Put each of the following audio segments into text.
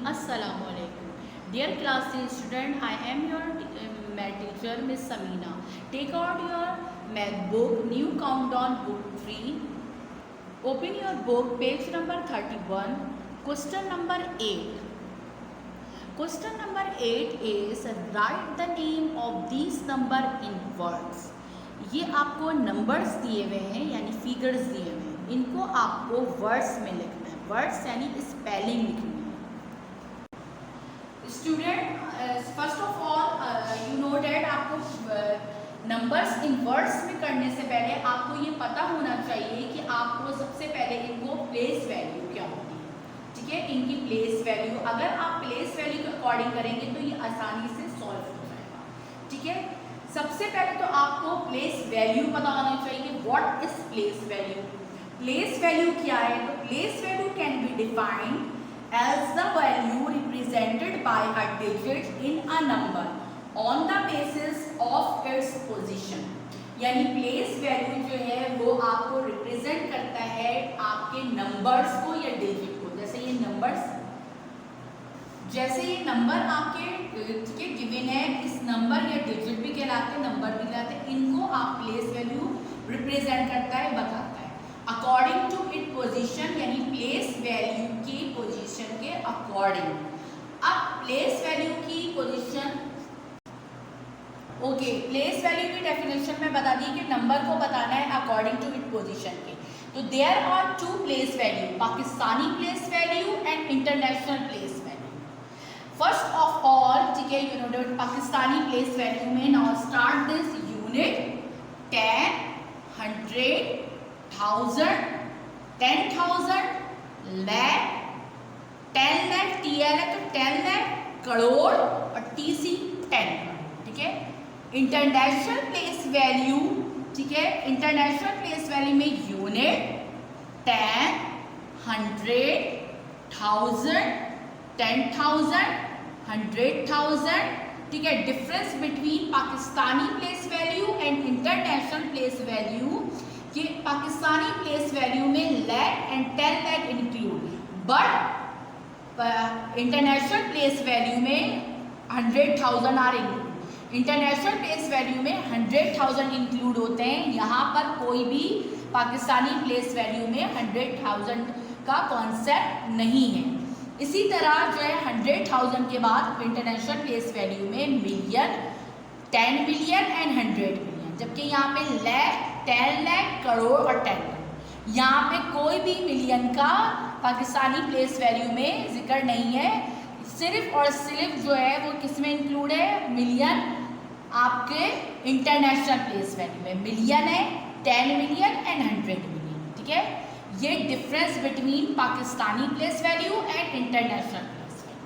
Assalamualaikum. Dear class student, I am your math teacher Miss Samina. Take out your math book, new countdown book 3. Open your book, page number 31, question number 8. Question number 8 is write the name of these number in words. ये आपको numbers दिए हुए हैं यानी figures दिए हुए हैं, इनको आपको वर्ड्स में लिखना है. वर्ड्स यानी स्पेलिंग लिखनी है. Student, first of all you know that आपको नंबर्स इन वर्ड्स में करने से पहले आपको ये पता होना चाहिए कि आपको सबसे पहले इनको प्लेस वैल्यू क्या होती है. ठीक है, इनकी प्लेस वैल्यू अगर आप प्लेस वैल्यू के अकॉर्डिंग करेंगे तो ये आसानी से सॉल्व हो जाएगा. ठीक है, सबसे पहले तो आपको प्लेस वैल्यू पता होना चाहिए. What is place value? Place value क्या है? तो place value can be defined as the value represented by a digit in a number on the basis of its position. यानी प्लेस वैल्यू जो है वो आपको रिप्रेजेंट करता है आपके नंबर्स को या डिजिट को. जैसे ये नंबर्स, जैसे ये नंबर आपके गिवन है, इस नंबर या डिजिट भी कहलाते हैं, नंबर भी कहलाते हैं, इनको आप प्लेस वैल्यू रिप्रेजेंट करता है, बताता है अकॉर्डिंग टू इट पोजीशन, यानी प्लेस वैल्यू की पोजीशन के अकॉर्डिंग. अब प्लेस वैल्यू की पोजीशन, ओके, प्लेस वैल्यू की डेफिनेशन में बता दी कि नंबर को बताना है अकॉर्डिंग टू इट पोजीशन के. तो there are two place value, Pakistani place value and international place value. First of all, ठीक है, you know Pakistani place value में now start this unit, 10, 100, 1000, 10,000, lakh, 10 lakh, TL है तो 10 lakh, करोड़ और TC 10. ठीक है, इंटरनेशनल प्लेस वैल्यू, ठीक है, इंटरनेशनल प्लेस वैल्यू में यूनिट, 10, 100, 1000, 10,000, 100,000. ठीक है, difference between Pakistani place value and international place value कि पाकिस्तानी प्लेस वैल्यू में lakh and 10 lakh include, but international place value में 100,000 are include. International place value में 100,000 इंक्लूड होते हैं. यहाँ पर कोई भी पाकिस्तानी प्लेस वैल्यू में 100,000 का कॉन्सेप्ट नहीं है. इसी तरह जो है 100,000 के बाद इंटरनेशनल प्लेस वैल्यू में मिलियन, 10 मिलियन एंड 100 मिलियन, जबकि यहाँ पे लैख, 10 लाख, करोड़ और 10 करोड़. यहाँ पे कोई भी मिलियन का पाकिस्तानी प्लेस वैल्यू में जिक्र नहीं है. सिर्फ और सिर्फ जो है वो किस में इंक्लूड है? मिलियन आपके इंटरनेशनल प्लेस वैल्यू में मिलियन है, 10 मिलियन एंड 100 मिलियन. ठीक है, ये difference between Pakistani place value and international place value.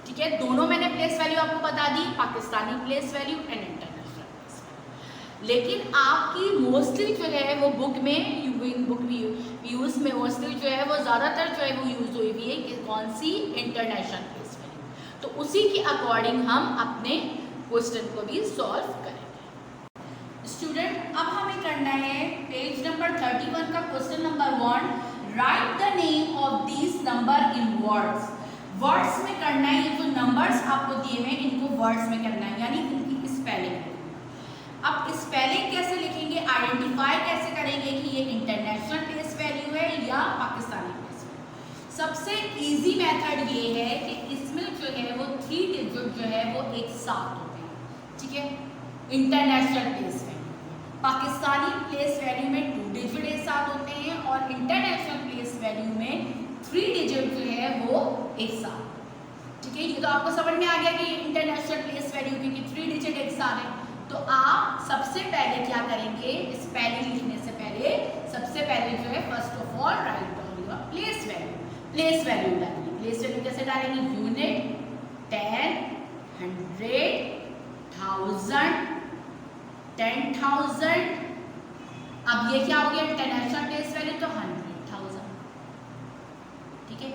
ठीक है, दोनों मैंने प्लेस वैल्यू आपको बता दी, Pakistani place value and international place value. लेकिन आपकी मोस्टली जो है वो बुक में यूज में मोस्टली जो है वो ज़्यादातर जो है वो यूज हुई हुई है कि कौन सी? International place value. तो उसी के अकॉर्डिंग हम अपने क्वेश्चन को भी सॉल्व करेंगे. स्टूडेंट, अब हमें करना है पेज नंबर 31 का question number 1, right the name of these number in words. Words में करना है, ये जो नंबर्स आपको दिए हुए हैं इनको वर्ड्स में करना है, यानी इनकी स्पेलिंग. अब स्पेलिंग कैसे लिखेंगे, आइडेंटिफाई कैसे करेंगे कि ये इंटरनेशनल प्लेस वैल्यू है या पाकिस्तानी प्लेस वैल्यू? सबसे इजी मेथड ये है कि इसमें जो है वो 3 डिजिट जो है वो एक साथ होते हैं. ठीक है, international place value, Pakistani place value में 2 डिजिट एक साथ होते हैं और इंटरनेशनल प्लेस वैल्यू में 3 डिजिट जो है वो एक साथ. ठीक है, ये तो आपको समझ में आ गया कि इंटरनेशनल प्लेस वैल्यू क्योंकि 3 डिजिट एक साथ है. तो आप सबसे पहले क्या करेंगे, स्पेलिंग लिखने से पहले सबसे पहले जो है first of all write down your place value. Place value डालेंगे. प्लेस वैल्यू कैसे डालेंगे? यूनिट, 10, 100, 1000, 10,000. अब ये क्या हो गया? इंटरनेशनल प्लेस वैल्यू तो 100,000. ठीक है,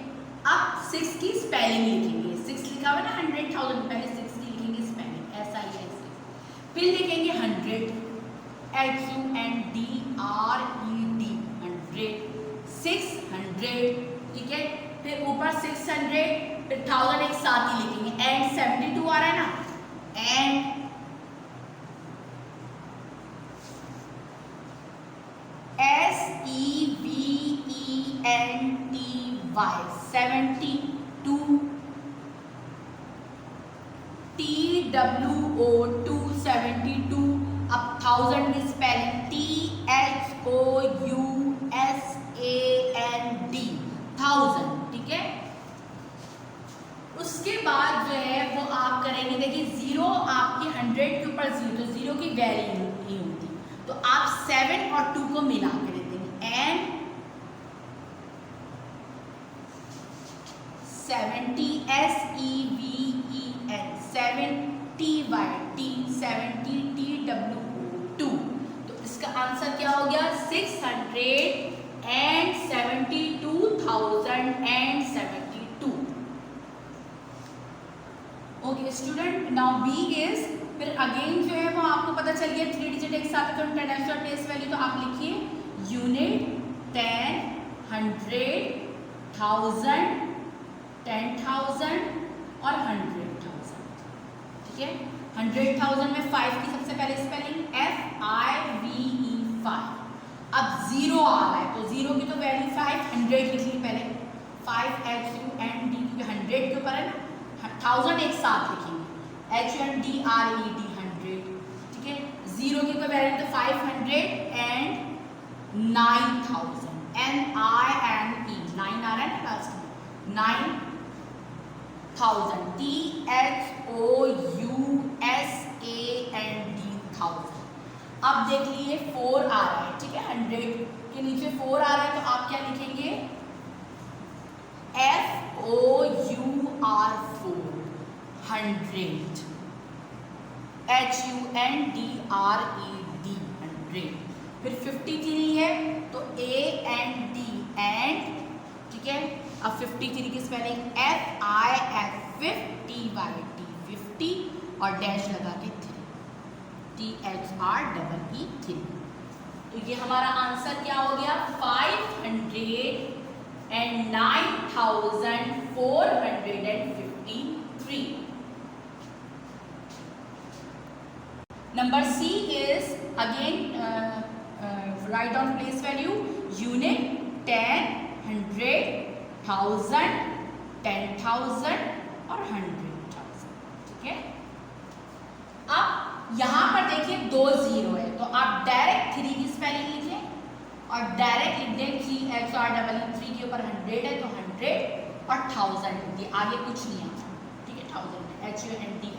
अब 6 की स्पेलिंग लिखेंगे. 6 लिखा हुआ ना 100,000, पहले 6 की लिखेंगे स्पेलिंग, ऐसा ही है. फिर लिखेंगे 100, HUNDRED, 100, 600. ठीक है, फिर ऊपर 600, फिर 1000 एक साथ ही लिखेंगे। एंड 72 आ रहा है ना, एंड SEVENTY 72, TWO 272। अब 1000 की स्पेलिंग THOUSAND 1000, ठीक है। उसके बाद जो है वो आप करेंगे, देखिए जीरो आपके 100 के ऊपर जीरो, तो जीरो की वैल्यू नहीं होती, तो आप 7 और 2 को मिला के दे देंगे। एंड 70 SEVEN 70 TWO 2, तो इसका आंसर क्या हो गया 672,072। Okay student, now B is, फिर अगेन जो है वो आपको पता चल गया 3 डिजिट एक साथ तो इंटरनेशनल प्लेस वैल्यू, तो आप लिखिए यूनिट 10, 100, 1000, 10,000 और 100,000, ठीक है। 100,000 में 5 की सबसे पहले स्पेलिंग FIVE 5। अब जीरो आ रहा है तो जीरो की तो वैल्यू 5, 100 लिख ली पहले, 5HUND, क्योंकि 100 के ऊपर है ना, 1000 एक साथ लिखेंगे, HUNDRED 100, ठीक है। जीरो की कोई वैल्यू तो 500 एंड 9000, NINE 9 आ रहा है ना लास्ट में, 9000, THOUSAND 1000। अब देख लीजिए 4 आ रहा है, ठीक है, 100 के नीचे 4 आ रहा है, तो आप क्या लिखेंगे FOUR 4, 100, HUNDRED 100। फिर 53 है तो AND एंड, ठीक है। अब 53 की स्पेलिंग FIFTY 50 और डैश लगा के 3, THREE 3। तो ये हमारा आंसर क्या हो गया 509,453। Number C is again write down place value, unit 10, 100, 1000, 10,000 और 100,000, ठीक है। अब यहाँ पर देखिए 2 जीरो है, तो आप डायरेक्ट 3 की स्पेलिंग लिखें और डायरेक्ट लिख दें 3HREE के ऊपर 100 है तो 100 और 1000 लिख दिए, आगे कुछ नहीं आता, ठीक है। 1000 HUNDRE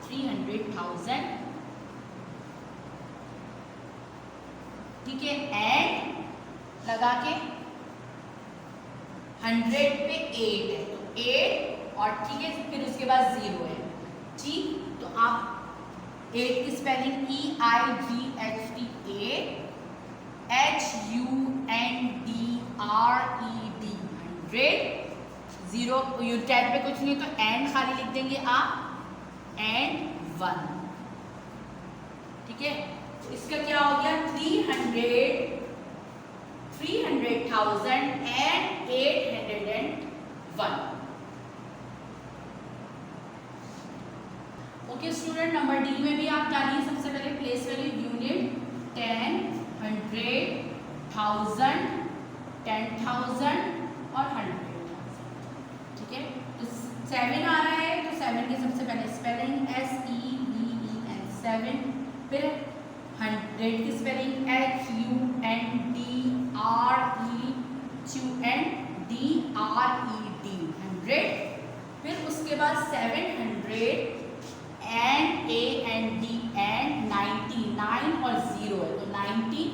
300,000, ठीक है। एंड लगा के 100 पे 8 है तो 8 और, ठीक है, फिर उसके बाद 0 है, ठीक। तो आप 8 की स्पेलिंग EIGHT 8, HUNDRED 100, 0 10 पे कुछ नहीं तो एंड खाली लिख देंगे आप, एंड 1, ठीक है। इसका क्या हो गया 300,000 and 801। Okay student, number D में भी आप डालिए सबसे पहले प्लेस वैल्यू, यूनिट 10, 100, 1000, 10,000 और 100,000, ठीक है। तो 7 आ रहा है तो 7 की सबसे पहले स्पेलिंग SEVEN 7, फिर 100 की स्पेलिंग HUNDRED 100, फिर उसके बाद 700 एंड AND एंड 99 और 0 है तो 90,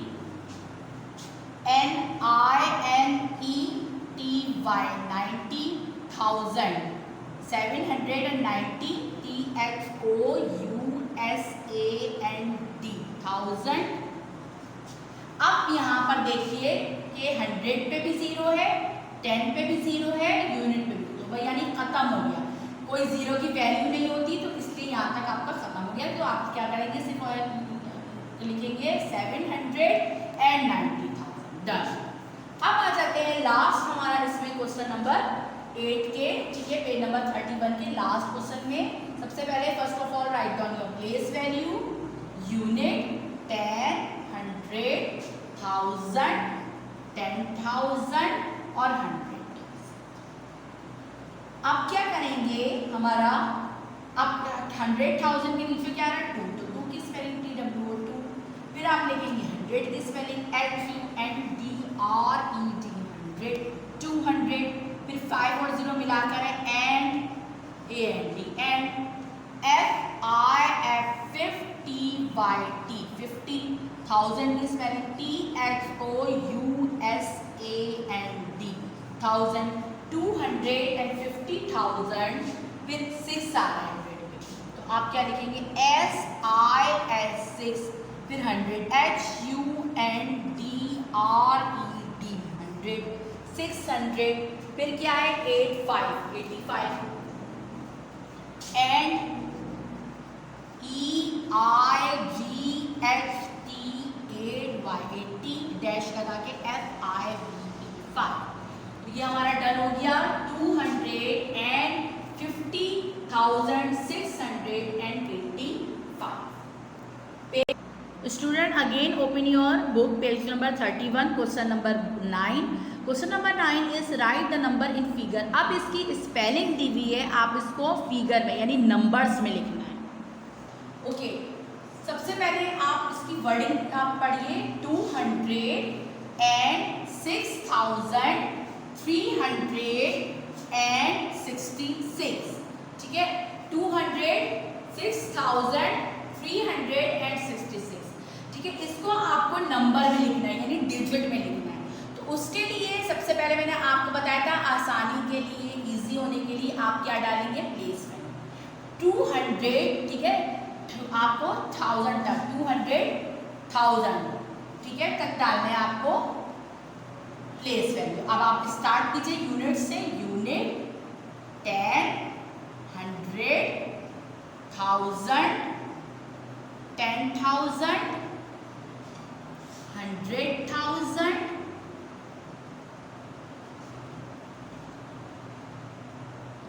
NINETY 90,000, 790 THOUSAND 1000। अब यहाँ पर देखिए कि 100 पे भी 0 है, 10 पे भी 0 है, यूनिट पे भी, तो भाई यानी खत्म हो गया, कोई 0 की वैल्यू नहीं होती, तो इसलिए यहाँ तक आपका खत्म हो गया। तो आप क्या करेंगे, सिर्फ लिखेंगे 700 एंड 90,000, डन। अब आ जाते हैं लास्ट हमारा इसमें क्वेश्चन नंबर 8 के, ठीक है, पेज नंबर 31 के लास्ट क्वेश्चन में सबसे पहले first of all write down your place value, unit, 10, 100, 1000, 10,000 और 100। अब क्या करेंगे, हमारा अब 100,000 के नीचे क्या रहा, 2, तो 2 की स्पेलिंग TWO2। फिर आप लिखेंगे 100 की स्पेलिंग HUNDRED, 100, 200, फिर 5 और 0 मिलाकर है एंड AND एंड FIF50YT, 50,000 की स्पेलिंग THOUSAND, 1000, 250,000, फिर 6 आ रहा है 100 पे, तो आप क्या लिखेंगे SIS6, फिर 100 HUNDRED, 100, 600, फिर क्या है 85 एंड EIGHT डैश लगा के FIV5। तो ये हमारा डन हो गया 250,625। Student again open your book page number 31, question number 9। Question number 9 is right the number in figure. अब इसकी स्पेलिंग दी हुई है, आप इसको फिगर में यानी नंबर्स में लिखना है। ओके, सबसे पहले आप इसकी वर्डिंग आप पढ़िए 206,366, ठीक है, 206,366, ठीक है। इसको आपको नंबर में लिखना है यानी डिजिट में लिखना है। तो उसके लिए सबसे पहले मैंने आपको बताया था, आसानी के लिए, इजी होने के लिए आप क्या डालेंगे, प्लेस वैल्यू 200, ठीक है, आपको 1000 तक 200,000, ठीक है, तक डालना है आपको प्लेस वैल्यू। अब आप स्टार्ट कीजिए यूनिट से, यूनिट, 10, 100, 1000, 10,000, 100,000,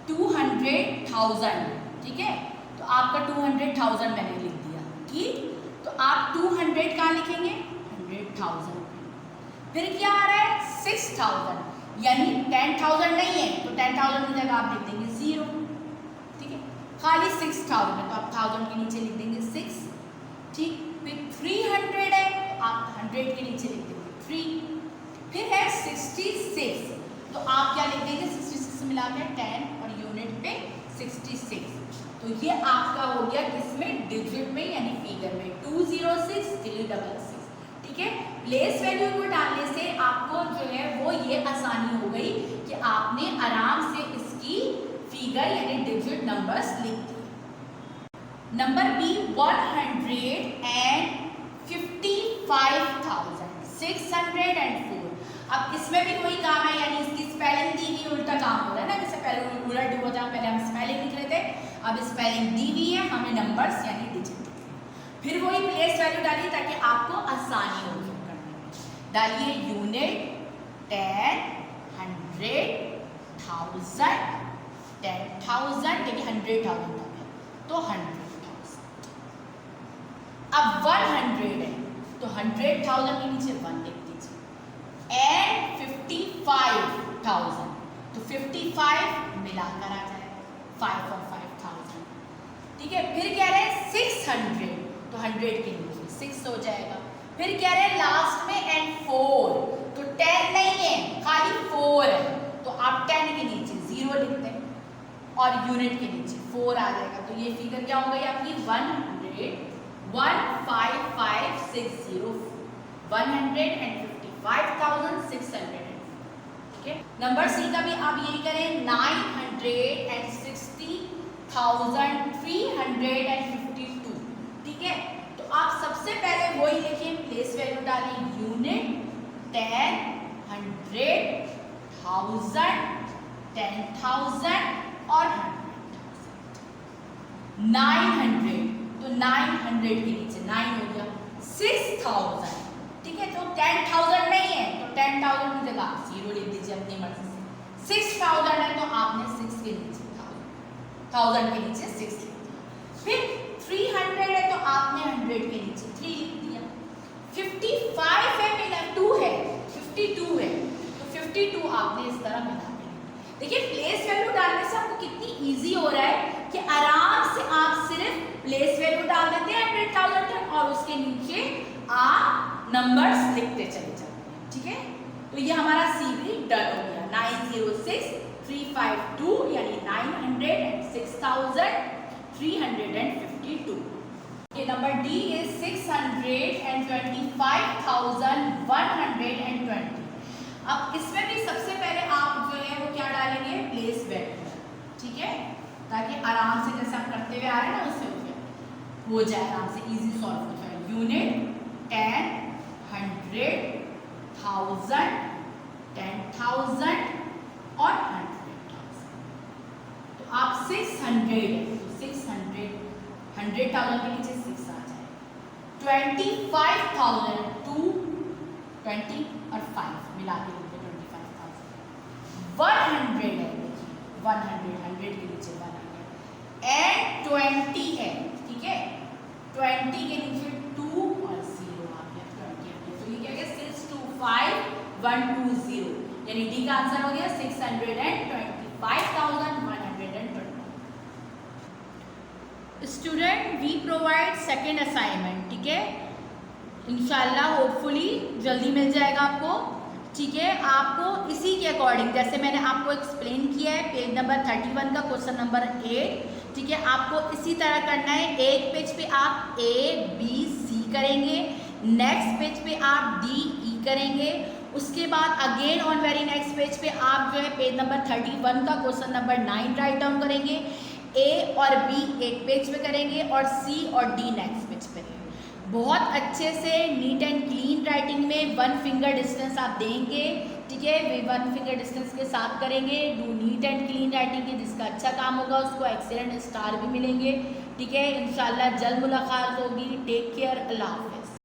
200,000, ठीक है। तो आपका 200,000 मैंने लिख दिया, ठीक। तो आप 200 कहाँ लिखेंगे, 100,000, फिर क्या आ रहा है 6,000, यानी 10,000 नहीं है तो 10,000 की जगह आप लिख देंगे 0, ठीक है। खाली 6,000 है तो आप 1000 के नीचे लिख देंगे 6, ठीक। फिर 300 है तो आप 100 के नीचे लिख देंगे 3, फिर है 66, तो आप क्या लिख देंगे 66 मिला के 10 और यूनिट पे 66। तो ये आपका हो गया किसमें, डिजिट में यानी फिगर में 206,366, ठीक है। प्लेस वैल्यू को डालने से आपको जो है वो ये आसानी हो गई कि आपने आराम से इसकी फिगर यानी डिजिट नंबर्स लिख दिए। Number B 155,604। अब इसमें भी कोई काम है यानी इसकी स्पेलिंग दी हुई, उल्टा काम हो रहा है ना, जैसे पहले उलट हो जाए, पहले हम स्पेलिंग लिख रहे थे, अब स्पेलिंग दी हुई है, हमें नंबर्स यानी डिजिट, फिर वही प्लेस वैल्यू डालिए ताकि आपको आसानी हो करने में। डालिए यूनिट, 10, 100, 1000, 10,000, देखिए 100,000 तक है तो 100,000। अब 100 है तो 100,000 के नीचे 1 लिख दीजिए एंड 55,000, तो 55 मिलाकर आ जाए 5 और 5,000, ठीक है। फिर कह रहे हैं 600, तो 100 के नीचे 6 हो जाएगा। फिर कह रहे हैं लास्ट में एंड 4, तो 10 नहीं है खाली 4 है, तो आप 10 के नीचे 0 लिखते हैं और यूनिट के नीचे 4 आ जाएगा। तो ये फिगर क्या हो गई आपकी 155,604, 155,604, ठीक है। नंबर सी का भी आप यही करें 960,352, ठीक है। तो आप सबसे पहले वही लिखें, प्लेस वैल्यू डालें यूनिट, 10, 100, 1000, 10,000 और 100,000। 900, तो 900 के नीचे 9 हो गया 6,000, ठीक है। तो 10,000 नहीं है तो 10,000 की जगह 0 लिख दीजिए अपनी मर्जी से, 6000 है तो आपने 6 के नीचे 1000 के नीचे 6 लिख दिया। फिर 300 है तो आपने 100 के नीचे 3 लिख दिया। 55 है मिला 2 है 52 है तो 52 आपने इस तरह मिला दिया। देखिए प्लेस वैल्यू डालने से आपको कितनी इजी हो रहा है कि आराम से आप सिर्फ प्लेस वैल्यू डाल देते हैं 100,000 तक और उसके नीचे आप नंबर्स लिखते चले जाते हैं। ठीक है, तो ये हमारा सी भी डन हो गया। 906352 यानी 906,352। ये नंबर डी इज 625,120। अब इसमें भी सबसे पहले आप जो है वो क्या डालेंगे, प्लेस वैल्यू। ठीक है, ताकि आराम से जैसे हम करते हुए आ रहे हैं ना उससे हो जाए आराम से, इजी सॉल्व हो जाए। यूनिट 10, 100, 1000, 10,000 और 100,000। तो आप 600 है तो 600 100,000 के नीचे 6 आ जाए। 25,000 2 20 और 5 मिला के 25,000। 100 है, देखिए 100 के नीचे 100 एंड 20 है। ठीक है, 20 के नीचे 2 और 0 आ गया 20। तो ये क्या गया 625120 यानी डी का आंसर हो गया 625,120। Student we provide second assignment. ठीक है, इंशाल्लाह होपफुली जल्दी मिल जाएगा आपको। ठीक है, आपको इसी के अकॉर्डिंग जैसे मैंने आपको एक्सप्लेन किया है पेज नंबर 31 का क्वेश्चन नंबर 8। ठीक है, आपको इसी तरह करना है। एक पेज पे आप A B C करेंगे, नेक्स्ट पेज पे आप D E करेंगे, उसके बाद again on very next page पे आप जो है पेज नंबर 31 का क्वेश्चन नंबर 9 राइट डाउन करेंगे। A और B एक पेज पे करेंगे और C और D नेक्स्ट पेज पे करेंगे। बहुत अच्छे से नीट एंड क्लीन राइटिंग में 1 फिंगर डिस्टेंस आप देंगे। ठीक है, वे 1 फिंगर डिस्टेंस के साथ करेंगे। Do neat and clean writing की, जिसका अच्छा काम होगा उसको एक्सीलेंट स्टार भी मिलेंगे। ठीक है, इंशाल्लाह जल्द मुलाकात होगी। टेक केयर, अल्लाह हाफ़िज़।